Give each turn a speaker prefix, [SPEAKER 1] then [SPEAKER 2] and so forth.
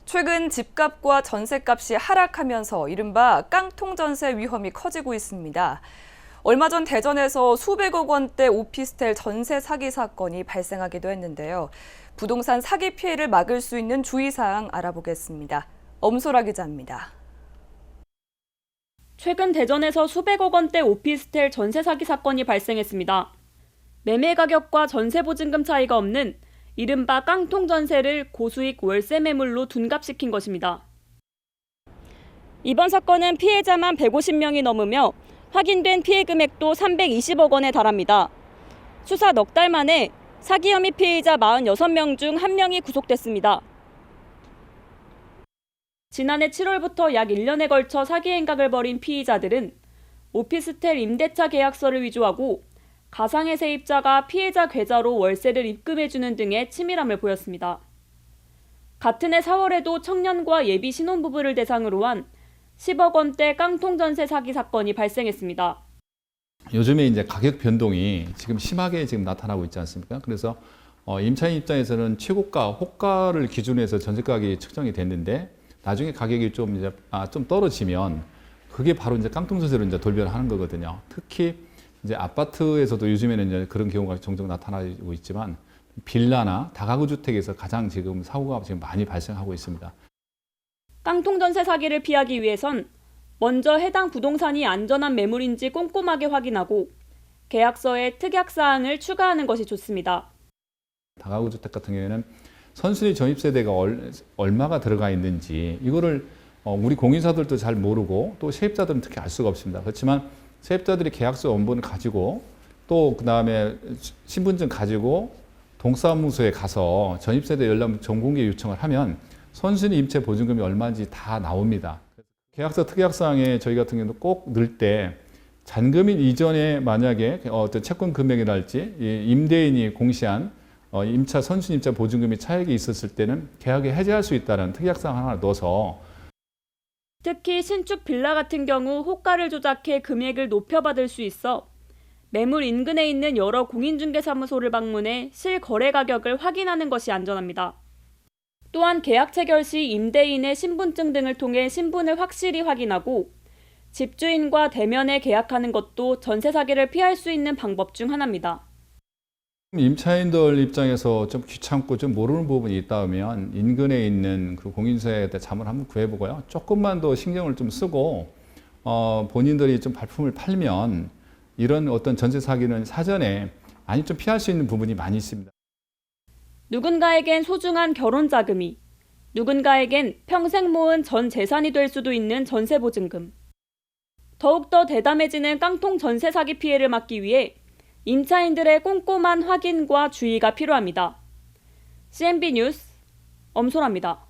[SPEAKER 1] 최근 집값과 전셋값이 하락하면서 이른바 깡통 전세 위험이 커지고 있습니다. 얼마 전 대전에서 수백억 원대 오피스텔 전세 사기 사건이 발생하기도 했는데요. 부동산 사기 피해를 막을 수 있는 주의사항 알아보겠습니다. 엄소라 기자입니다.
[SPEAKER 2] 최근 대전에서 수백억 원대 오피스텔 전세 사기 사건이 발생했습니다. 매매 가격과 전세 보증금 차이가 없는 이른바 깡통 전세를 고수익 월세 매물로 둔갑시킨 것입니다. 이번 사건은 피해자만 150명이 넘으며 확인된 피해 금액도 320억 원에 달합니다. 수사 넉 달 만에 사기 혐의 피해자 46명 중 1명이 구속됐습니다. 지난해 7월부터 약 1년에 걸쳐 사기 행각을 벌인 피의자들은 오피스텔 임대차 계약서를 위조하고 가상의 세입자가 피해자 계좌로 월세를 입금해주는 등의 치밀함을 보였습니다. 같은 해 4월에도 청년과 예비 신혼부부를 대상으로 한 10억 원대 깡통 전세 사기 사건이 발생했습니다.
[SPEAKER 3] 요즘에 이제 가격 변동이 지금 심하게 나타나고 있지 않습니까? 그래서 임차인 입장에서는 최고가, 호가를 기준으로 해서 전세 가격이 측정이 됐는데 나중에 가격이 좀 떨어지면 그게 바로 이제 깡통 전세로 이제 돌변하는 거거든요. 특히 이제 아파트에서도 요즘에는 이제 그런 경우가 종종 나타나고 있지만 빌라나 다가구 주택에서 가장 지금 사고가 지금 많이 발생하고 있습니다.
[SPEAKER 2] 깡통 전세 사기를 피하기 위해선 먼저 해당 부동산이 안전한 매물인지 꼼꼼하게 확인하고 계약서에 특약 사항을 추가하는 것이 좋습니다.
[SPEAKER 3] 다가구 주택 같은 경우에는 선순위 전입 세대가 얼마가 들어가 있는지 이거를 우리 공인사들도 잘 모르고 또 세입자들은 특히 알 수가 없습니다. 그렇지만 세입자들이 계약서 원본을 가지고 또 그다음에 신분증 가지고 동사무소에 가서 전입세대 열람 전공개 요청을 하면 선순위 임차 보증금이 얼마인지 다 나옵니다. 계약서 특약사항에 저희 같은 경우도 꼭 넣을 때 잔금일 이전에 만약에 어떤 채권 금액이랄지 임대인이 공시한 임차 선순위 임차 보증금이 차액이 있었을 때는 계약을 해지할 수 있다는 특약사항 하나 넣어서
[SPEAKER 2] 특히 신축 빌라 같은 경우 호가를 조작해 금액을 높여받을 수 있어 매물 인근에 있는 여러 공인중개사무소를 방문해 실거래 가격을 확인하는 것이 안전합니다. 또한 계약 체결 시 임대인의 신분증 등을 통해 신분을 확실히 확인하고 집주인과 대면에 계약하는 것도 전세 사기를 피할 수 있는 방법 중 하나입니다.
[SPEAKER 3] 임차인들 입장에서 좀 귀찮고 좀 모르는 부분이 있다면 인근에 있는 그 공인사에 자문 한번 구해보고요. 조금만 더 신경을 좀 쓰고 본인들이 좀 발품을 팔면 이런 어떤 전세 사기는 사전에 많이 좀 피할 수 있는 부분이 많이 있습니다.
[SPEAKER 2] 누군가에겐 소중한 결혼 자금이, 누군가에겐 평생 모은 전 재산이 될 수도 있는 전세 보증금. 더욱더 대담해지는 깡통 전세 사기 피해를 막기 위해 임차인들의 꼼꼼한 확인과 주의가 필요합니다. CNB 뉴스 엄소라입니다.